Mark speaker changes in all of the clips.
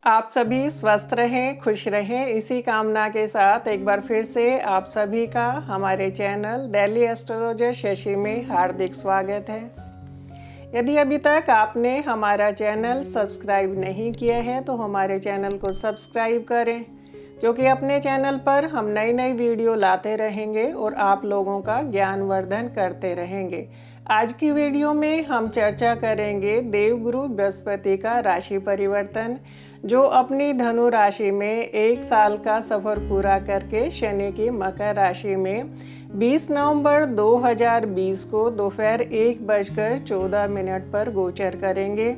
Speaker 1: आप सभी स्वस्थ रहें, खुश रहें, इसी कामना के साथ एक बार फिर से आप सभी का हमारे चैनल डेली एस्ट्रोलॉजर शशि में हार्दिक स्वागत है। यदि अभी तक आपने हमारा चैनल सब्सक्राइब नहीं किया है तो हमारे चैनल को सब्सक्राइब करें, क्योंकि अपने चैनल पर हम नई नई वीडियो लाते रहेंगे और आप लोगों का ज्ञानवर्धन करते रहेंगे। आज की वीडियो में हम चर्चा करेंगे देवगुरु बृहस्पति का राशि परिवर्तन, जो अपनी धनु राशि में एक साल का सफ़र पूरा करके शनि की मकर राशि में 20 नवंबर 2020 को दोपहर 1:14 पर गोचर करेंगे,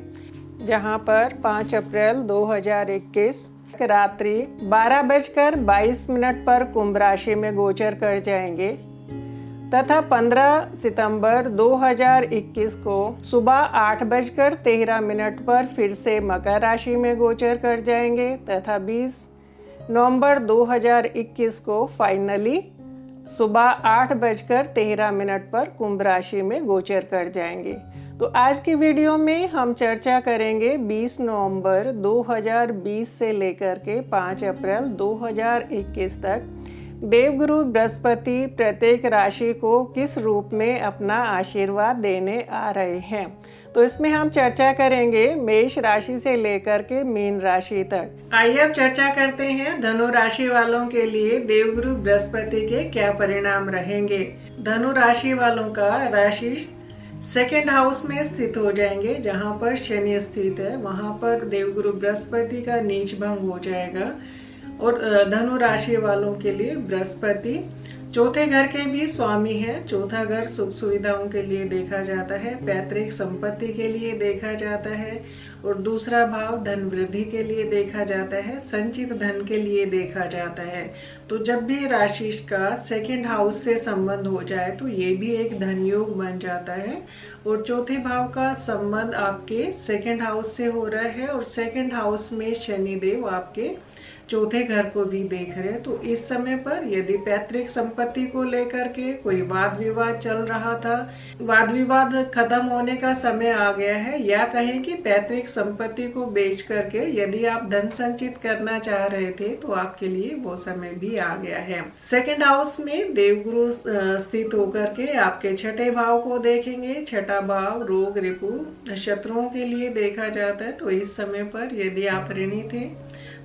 Speaker 1: जहां पर 5 अप्रैल 2021 रात्रि 12:22 पर कुंभ राशि में गोचर कर जाएंगे तथा 15 सितंबर 2021 को सुबह 8:13 पर फिर से मकर राशि में गोचर कर जाएंगे तथा 20 नवंबर 2021 को फाइनली सुबह 8:13 पर कुंभ राशि में गोचर कर जाएंगे। तो आज की वीडियो में हम चर्चा करेंगे 20 नवंबर 2020 से लेकर के 5 अप्रैल 2021 तक देवगुरु बृहस्पति प्रत्येक राशि को किस रूप में अपना आशीर्वाद देने आ रहे हैं। तो इसमें हम चर्चा करेंगे मेष राशि से लेकर के मीन राशि तक। आइए अब चर्चा करते हैं धनु राशि वालों के लिए देवगुरु बृहस्पति के क्या परिणाम रहेंगे। धनु राशि वालों का राशि सेकेंड हाउस में स्थित हो जाएंगे, जहां पर शनि स्थित है वहां पर देवगुरु बृहस्पति का नीच भंग हो जाएगा। और धनु राशि वालों के लिए बृहस्पति चौथे घर के भी स्वामी है। चौथा घर सुख सुविधाओं के लिए देखा जाता है, पैतृक संपत्ति के लिए देखा जाता है, और दूसरा भाव धन वृद्धि के लिए देखा जाता है, संचित धन के लिए देखा जाता है। तो जब भी राशि का सेकंड हाउस से संबंध हो जाए तो ये भी एक धन योग बन जाता है। और चौथे भाव का संबंध आपके सेकंड हाउस से हो रहा है और सेकंड हाउस में शनिदेव आपके चौथे घर को भी देख रहे हैं। तो इस समय पर यदि पैतृक संपत्ति को लेकर के कोई वाद विवाद चल रहा था, वाद विवाद खत्म होने का समय आ गया है, या कहें कि पैतृक संपत्ति को बेच करके यदि आप धन संचित करना चाह रहे थे तो आपके लिए वो समय भी आ गया है। सेकंड हाउस में देवगुरु स्थित होकर के आपके छठे भाव को देखेंगे। छठा भाव रोग रिपु शत्रुओं के लिए देखा जाता है। तो इस समय पर यदि आप ऋणी थे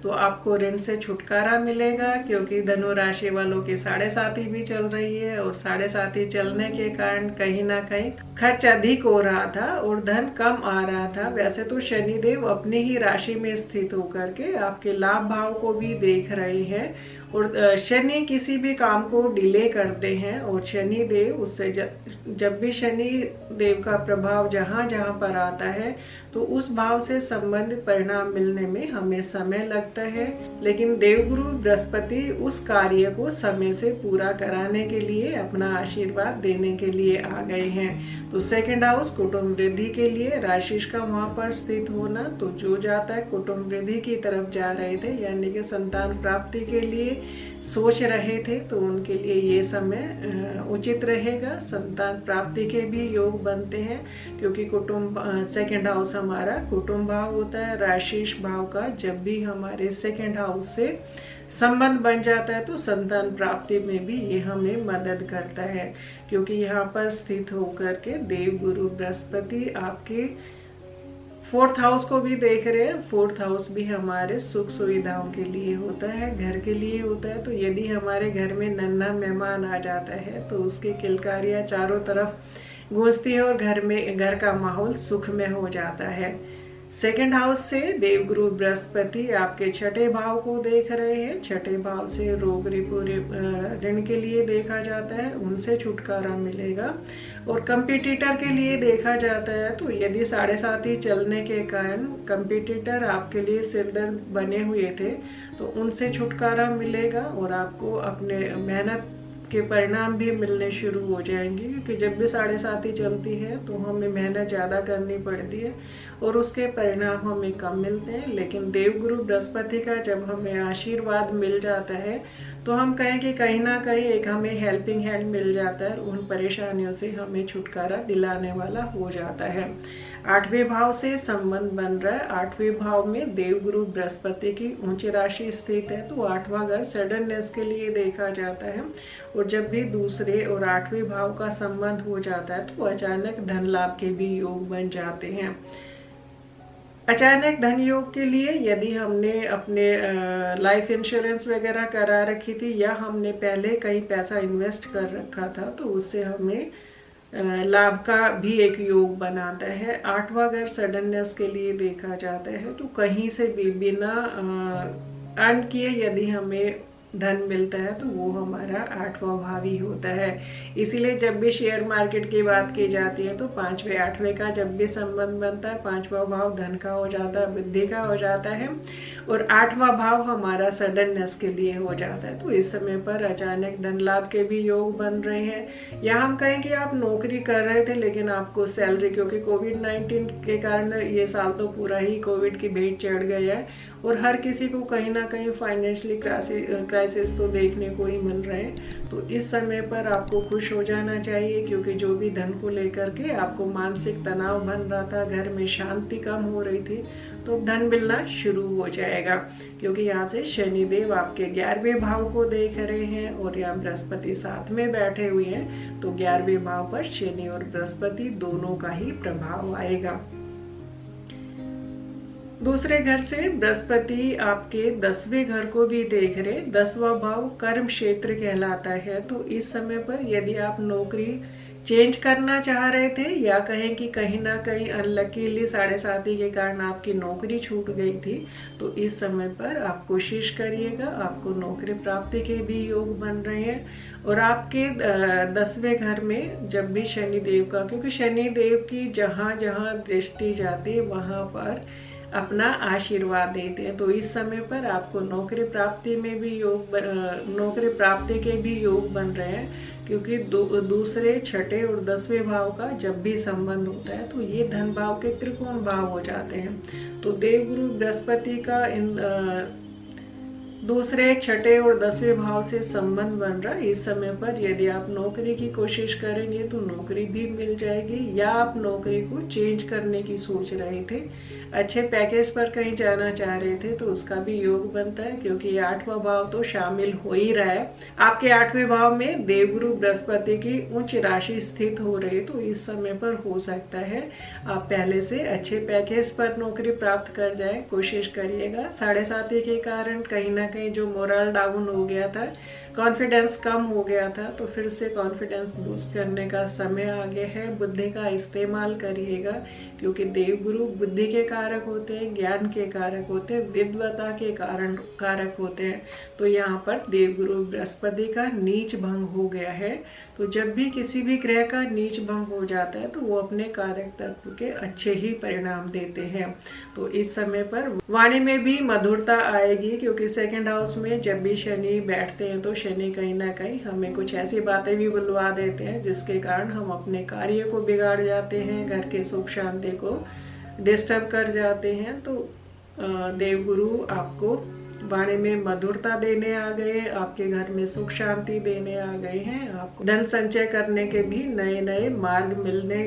Speaker 1: तो आपको ऋण से छुटकारा मिलेगा, क्योंकि धनु राशि वालों की 7.5 भी चल रही है और 7.5 चलने के कारण कहीं ना कहीं खर्च अधिक हो रहा था और धन कम आ रहा था। वैसे तो शनिदेव अपनी ही राशि में स्थित होकर के आपके लाभ भाव को भी देख रहे हैं, और शनि किसी भी काम को डिले करते हैं, और शनि देव उससे जब भी शनि देव का प्रभाव जहाँ जहाँ पर आता है तो उस भाव से संबंधित परिणाम मिलने में हमें समय लगता है। लेकिन देवगुरु बृहस्पति उस कार्य को समय से पूरा कराने के लिए अपना आशीर्वाद देने के लिए आ गए हैं। तो सेकंड हाउस कुटुंब वृद्धि के लिए राशि का वहां पर स्थित होना, तो जो जाता है कुटुंब वृद्धि की तरफ जा रहे थे, यानी कि संतान प्राप्ति के लिए सोच रहे थे, तो उनके लिए ये समय उचित रहेगा। संतान प्राप्ति के भी योग बनते हैं, क्योंकि कुटुंब सेकंड हाउस हमारा कुटुंब भाव होता है। राशि भाव का जब भी हमारे सेकंड हाउस से संबंध बन जाता है तो संतान प्राप्ति में भी ये हमें मदद करता है, क्योंकि यहाँ पर स्थित होकर के देवगुरु बृहस्पति आपके फोर्थ हाउस को भी देख रहे हैं। फोर्थ हाउस भी हमारे सुख सुविधाओं के लिए होता है, घर के लिए होता है। तो यदि हमारे घर में नन्हा मेहमान आ जाता है तो उसकी किलकारियां चारों तरफ गूंजती है और घर का माहौल सुख में हो जाता है। सेकंड हाउस से देवगुरु बृहस्पति आपके छठे भाव को देख रहे हैं। छठे भाव से रोग रिपु ऋण के लिए देखा जाता है, उनसे छुटकारा मिलेगा। और कंपटीटर के लिए देखा जाता है, तो यदि 7.5 चलने के कारण कंपटीटर आपके लिए सिरदर्द बने हुए थे तो उनसे छुटकारा मिलेगा और आपको अपने मेहनत के परिणाम भी मिलने शुरू हो जाएंगे, क्योंकि जब भी 7.5 चलती है तो हमें मेहनत ज़्यादा करनी पड़ती है और उसके परिणाम हमें कम मिलते हैं। लेकिन देवगुरु बृहस्पति का जब हमें आशीर्वाद मिल जाता है तो हम कहें कि कहीं ना कहीं एक हमें हेल्पिंग हैंड मिल जाता है, उन परेशानियों से हमें छुटकारा दिलाने वाला हो जाता है। 8वें भाव से संबंध बन रहा है। 8वें भाव में देवगुरु बृहस्पति की उच्च राशि स्थित है, तो 8वां घर सडननेस के लिए देखा जाता है। और जब भी दूसरे और 8वें भाव का संबंध हो जाता है तो अचानक धन लाभ के भी योग बन जाते हैं। अचानक धन योग के लिए यदि हमने अपने लाइफ इंश्योरेंस वगैरह करा रखी थी या हमने पहले कहीं पैसा इन्वेस्ट कर रखा था तो उससे हमें लाभ का भी एक योग बनाता है। 8वां घर सडननेस के लिए देखा जाता है, तो कहीं से भी बिना अर्न किए यदि हमें धन मिलता है तो वो हमारा 8वां भाव ही होता है। इसीलिए जब भी शेयर मार्केट की बात की जाती है तो 5वें 8वें का जब भी संबंध बनता है, 5वां भाव धन का हो जाता है, बुद्धि का हो जाता है, और 8वां भाव हमारा सडननेस के लिए हो जाता है। तो इस समय पर अचानक धन लाभ के भी योग बन रहे हैं। या हम कहें कि आप नौकरी कर रहे थे लेकिन आपको सैलरी, क्योंकि कोविड-19 के कारण ये साल तो पूरा ही कोविड की भेंट चढ़ गया है और हर किसी को कहीं ना कहीं फाइनेंशियली क्राइसिस तो देखने को ही मिल रहे हैं। तो इस समय पर आपको खुश हो जाना चाहिए, क्योंकि जो भी धन को लेकर के आपको मानसिक तनाव बन रहा था, घर में शांति कम हो रही थी, तो धन मिलना शुरू हो जाएगा। क्योंकि यहाँ से शनिदेव आपके 11वें भाव को देख रहे हैं और यहाँ बृहस्पति साथ में बैठे हुए हैं, तो 11वें भाव पर शनि और बृहस्पति दोनों का ही प्रभाव आएगा। दूसरे घर से बृहस्पति आपके 10वें घर को भी देख रहे। 10वां भाव कर्म क्षेत्र कहलाता है। तो इस समय पर यदि आप नौकरी चेंज करना चाह रहे थे या कहें कि कहीं ना कहीं अनलकीली 7.5 के कारण आपकी नौकरी छूट गई थी, तो इस समय पर आप कोशिश करिएगा, आपको नौकरी प्राप्ति के भी योग बन रहे हैं। और आपके 10वें घर में जब भी शनिदेव का, क्योंकि शनिदेव की जहाँ जहाँ दृष्टि जाती है वहाँ पर अपना आशीर्वाद देते हैं, तो इस समय पर आपको नौकरी प्राप्ति में भी योग, नौकरी प्राप्ति के भी योग बन रहे हैं। क्योंकि दूसरे, छठे और 10वें भाव का जब भी संबंध होता है तो ये धन भाव के त्रिकोण भाव हो जाते हैं। तो देवगुरु बृहस्पति का इन दूसरे, छठे और 10वें भाव से संबंध बन रहा है। इस समय पर यदि आप नौकरी की कोशिश करेंगे तो नौकरी भी मिल जाएगी, या आप नौकरी को चेंज करने की सोच रहे थे, अच्छे पैकेज पर कहीं जाना चाह रहे थे, तो उसका भी योग बनता है। क्योंकि ये 8वां भाव तो शामिल हो ही रहा है। आपके 8वें भाव में देवगुरु बृहस्पति की उच्च राशि स्थित हो रही है, तो इस समय पर हो सकता है आप पहले से अच्छे पैकेज पर नौकरी प्राप्त कर जाए। कोशिश करिएगा। 7.5 के कारण कहीं ना कहीं जो मोरल डाउन हो गया था, कॉन्फिडेंस कम हो गया था, तो फिर से कॉन्फिडेंस बूस्ट करने का समय आ गया है। बुद्धि का इस्तेमाल करिएगा, क्योंकि देवगुरु बुद्धि के कारक होते हैं, ज्ञान के कारक होते हैं, विद्वता के कारक होते हैं। तो यहाँ पर देवगुरु बृहस्पति का नीच भंग हो गया है। तो जब भी किसी भी ग्रह का नीच भंग हो जाता है तो वो अपने कारक तत्व के अच्छे ही परिणाम देते हैं। तो इस समय पर वाणी में भी मधुरता आएगी, क्योंकि 2nd हाउस में जब भी शनि बैठते हैं तो शनि कहीं ना कहीं हमें कुछ ऐसी बातें भी बुलवा देते हैं जिसके कारण हम अपने कार्य को बिगाड़ जाते हैं, घर के सुख शांति को डिस्टर्ब कर जाते हैं। तो देवगुरु आपको वाणी में मधुरता देने आ गए, आपके घर में सुख शांति देने आ गए हैं। आपको धन संचय करने के भी नए नए मार्ग मिलने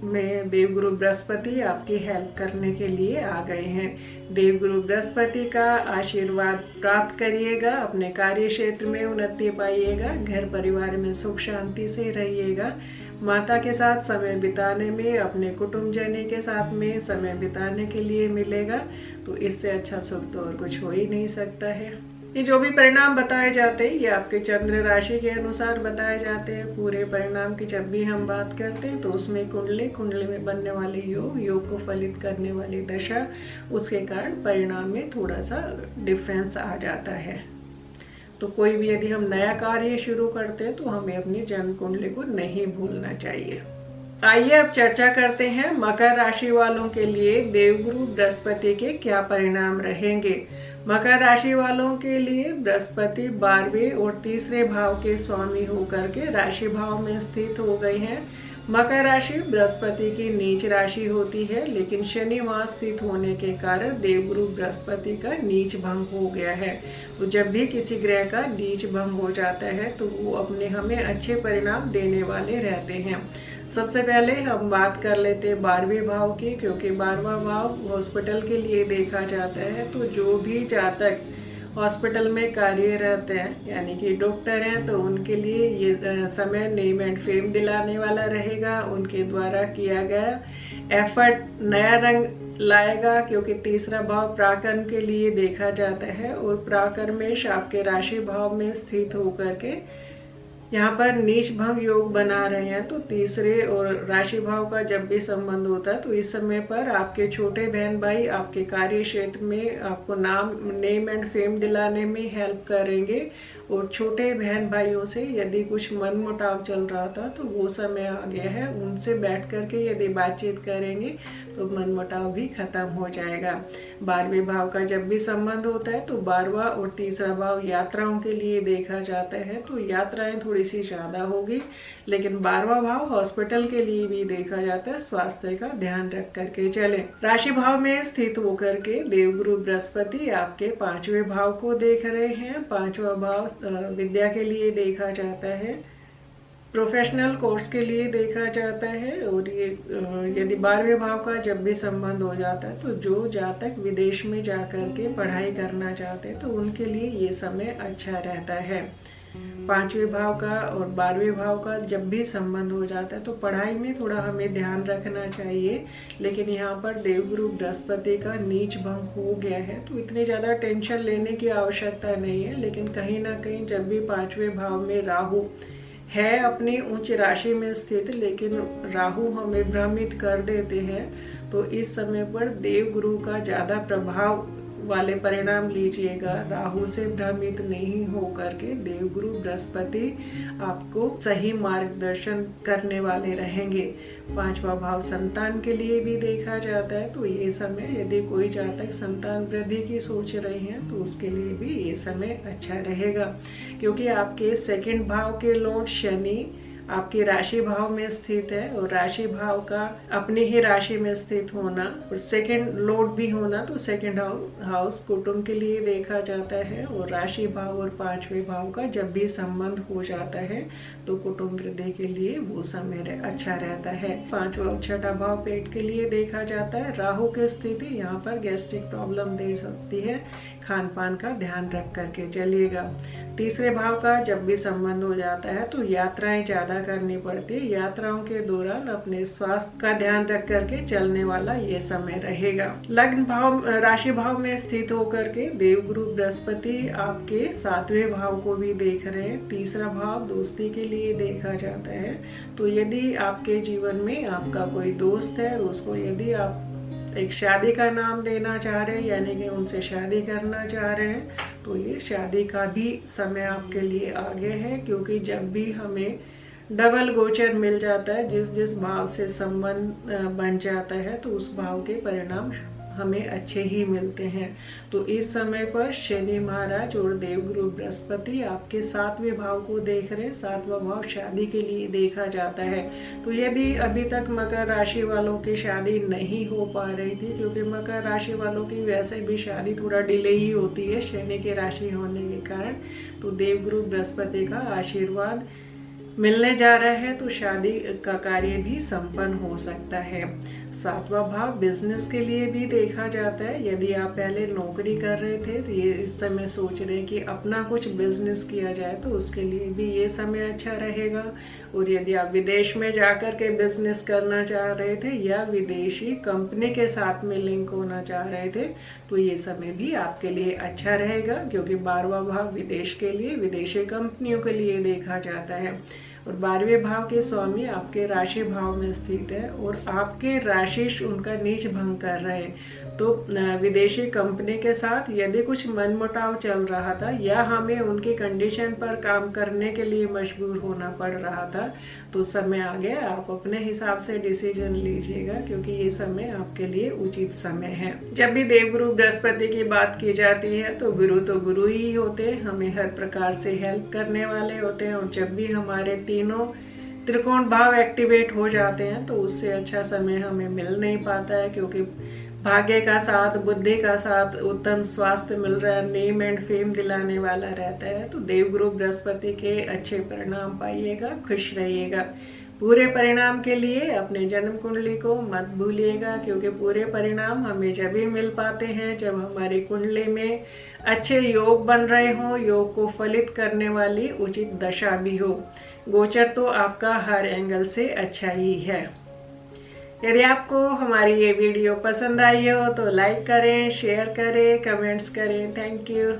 Speaker 1: में देवगुरु बृहस्पति आपकी हेल्प करने के लिए आ गए हैं। देवगुरु बृहस्पति का आशीर्वाद प्राप्त करिएगा, अपने कार्य क्षेत्र में उन्नति पाइएगा, घर परिवार में सुख शांति से रहिएगा। माता के साथ समय बिताने में, अपने कुटुंबजन के साथ में समय बिताने के लिए मिलेगा। तो इससे अच्छा सुख तो और कुछ हो ही नहीं सकता है। ये जो भी परिणाम बताए जाते हैं ये आपके चंद्र राशि के अनुसार बताए जाते हैं। पूरे परिणाम की जब भी हम बात करते हैं तो उसमें कुंडली में बनने वाले योग को फलित करने वाली दशा, उसके कारण परिणाम में थोड़ा सा डिफरेंस आ जाता है। तो कोई भी यदि हम नया कार्य शुरू करते हैं तो हमें अपनी जन्म कुंडली को नहीं भूलना चाहिए। आइए अब चर्चा करते हैं मकर राशि वालों के लिए देवगुरु बृहस्पति के क्या परिणाम रहेंगे। मकर राशि वालों के लिए बृहस्पति 12वें और तीसरे भाव के स्वामी होकर के राशि भाव में स्थित हो गए हैं। मकर राशि बृहस्पति की नीच राशि होती है, लेकिन शनि वहां स्थित होने के कारण देवगुरु बृहस्पति का नीच भंग हो गया है। तो जब भी किसी ग्रह का नीच भंग हो जाता है तो वो अपने हमें अच्छे परिणाम देने वाले रहते हैं। सबसे पहले हम बात कर लेते हैं 12वें भाव की, क्योंकि 12वां भाव हॉस्पिटल के लिए देखा जाता है। तो जो भी जातक हॉस्पिटल में कार्यरत हैं, यानी कि डॉक्टर हैं, तो उनके लिए ये समय नेम एंड फेम दिलाने वाला रहेगा। उनके द्वारा किया गया एफर्ट नया रंग लाएगा, क्योंकि तीसरा भाव पराक्रम के लिए देखा जाता है और पराक्रमेश आपके राशि भाव में स्थित होकर के यहाँ पर नीच भंग योग बना रहे हैं। तो तीसरे और राशि भाव का जब भी संबंध होता है तो इस समय पर आपके छोटे बहन भाई आपके कार्य क्षेत्र में आपको नेम एंड फेम दिलाने में हेल्प करेंगे। और छोटे बहन भाइयों से यदि कुछ मनमुटाव चल रहा था तो वो समय आ गया है, उनसे बैठ करके यदि बातचीत करेंगे तो मनमुटाव भी खत्म हो जाएगा। 12वें भाव का जब भी संबंध होता है तो 12वां और तीसरा भाव यात्राओं के लिए देखा जाता है। तो यात्राएं थोड़ी सी ज्यादा होगी, लेकिन 12वां भाव हॉस्पिटल के लिए भी देखा जाता है। स्वास्थ्य का ध्यान रख करके चले। राशि भाव में स्थित होकर के देवगुरु बृहस्पति आपके 5वें भाव को देख रहे हैं। 5वां भाव विद्या के लिए देखा जाता है, प्रोफेशनल कोर्स के लिए देखा जाता है। और ये यदि 12वें भाव का जब भी संबंध हो जाता है तो जो जातक विदेश में जाकर के पढ़ाई करना चाहते हैं तो उनके लिए ये समय अच्छा रहता है। 5वें भाव का और 12वें भाव का जब भी संबंध हो जाता है तो पढ़ाई में थोड़ा हमें ध्यान रखना चाहिए। लेकिन यहाँ पर देवगुरु बृहस्पति का नीच भंग हो गया है तो इतनी ज़्यादा टेंशन लेने की आवश्यकता नहीं है। लेकिन कहीं ना कहीं जब भी 5वें भाव में राहु है अपनी उच्च राशि में स्थित, लेकिन राहु हमें भ्रमित कर देते हैं। तो इस समय पर देवगुरु का ज़्यादा प्रभाव वाले परिणाम लीजिएगा। राहु से भ्रमित नहीं होकर के देवगुरु बृहस्पति आपको सही मार्गदर्शन करने वाले रहेंगे। 5वां भाव संतान के लिए भी देखा जाता है। तो ये समय यदि कोई जातक संतान वृद्धि की सोच रहे हैं तो उसके लिए भी ये समय अच्छा रहेगा, क्योंकि आपके सेकंड भाव के लॉर्ड शनि आपकी राशि भाव में स्थित है। और राशि भाव का अपनी ही राशि में स्थित होना और सेकंड लॉर्ड भी होना, तो सेकंड हाउस कुटुंब के लिए देखा जाता है। और राशि भाव और 5वें भाव का जब भी संबंध हो जाता है तो कुटुंब वृद्धि के लिए वो समय अच्छा रहता है। 5वां और 6ठा भाव पेट के लिए देखा जाता है। राहु की स्थिति यहाँ पर गैस्ट्रिक प्रॉब्लम दे सकती है, खान पान का ध्यान रख करके चलिएगा। तीसरे भाव का जब भी संबंध हो जाता है तो यात्राएं ज्यादा करनी पड़ती है। यात्राओं के दौरान अपने स्वास्थ्य का ध्यान रख करके चलने वाला ये समय रहेगा। लग्न भाव राशि भाव में स्थित होकर के देवगुरु बृहस्पति आपके 7वें भाव को भी देख रहे हैं। तीसरा भाव दोस्ती के लिए देखा जाता है। तो यदि आपके जीवन में आपका कोई दोस्त है और उसको यदि आप एक शादी का नाम देना चाह रहे हैं, यानी कि उनसे शादी करना चाह रहे हैं, तो ये शादी का भी समय आपके लिए आगे है। क्योंकि जब भी हमें डबल गोचर मिल जाता है, जिस जिस भाव से संबंध बन जाता है तो उस भाव के परिणाम हमें अच्छे ही मिलते हैं। तो इस समय पर शनि महाराज और देवगुरु बृहस्पति आपके 7वें भाव को देख रहे हैं। 7वां भाव शादी के लिए देखा जाता है। तो यदि अभी तक मकर राशि वालों की शादी नहीं हो पा रही थी, क्योंकि मकर राशि वालों की वैसे भी शादी थोड़ा डिले ही होती है शनि के राशि होने के कारण, तो देवगुरु बृहस्पति का आशीर्वाद मिलने जा रहा है तो शादी का कार्य भी संपन्न हो सकता है। 7वां भाव बिजनेस के लिए भी देखा जाता है। यदि आप पहले नौकरी कर रहे थे तो ये इस समय सोच रहे हैं कि अपना कुछ बिजनेस किया जाए, तो उसके लिए भी ये समय अच्छा रहेगा। और यदि आप विदेश में जाकर के बिजनेस करना चाह रहे थे या विदेशी कंपनी के साथ में लिंक होना चाह रहे थे तो ये समय भी आपके लिए अच्छा रहेगा, क्योंकि 12वां भाव विदेश के लिए, विदेशी कंपनियों के लिए देखा जाता है। और 12वें भाव के स्वामी आपके राशि भाव में स्थित है और आपके राशिश उनका नीच भंग कर रहे हैं। तो विदेशी कंपनी के साथ यदि कुछ मनमुटाव चल रहा था या हमें उनकी कंडीशन पर काम करने के लिए मजबूर होना पड़ रहा था, तो समय आ गया, आप अपने हिसाब से डिसीजन लीजिएगा, क्योंकि ये समय आपके लिए उचित समय है। जब भी देवगुरु बृहस्पति की बात की जाती है तो गुरु ही होते हैं, हमें हर प्रकार से हेल्प करने वाले होते हैं। और जब भी हमारे तीनों त्रिकोण भाव एक्टिवेट हो जाते हैं तो उससे अच्छा समय हमें मिल नहीं पाता है, क्योंकि भाग्य का साथ, बुद्धि का साथ, उत्तम स्वास्थ्य मिल रहा है, नेम एंड फेम दिलाने वाला रहता है। तो देवगुरु बृहस्पति के अच्छे परिणाम पाइएगा, खुश रहिएगा। पूरे परिणाम के लिए अपने जन्म कुंडली को मत भूलिएगा, क्योंकि पूरे परिणाम हमें जब भी मिल पाते हैं जब हमारी कुंडली में अच्छे योग बन रहे हों, योग को फलित करने वाली उचित दशा भी हो। गोचर तो आपका हर एंगल से अच्छा ही है। यदि आपको हमारी ये वीडियो पसंद आई हो तो लाइक करें, शेयर करें, कमेंट्स करें। Thank you.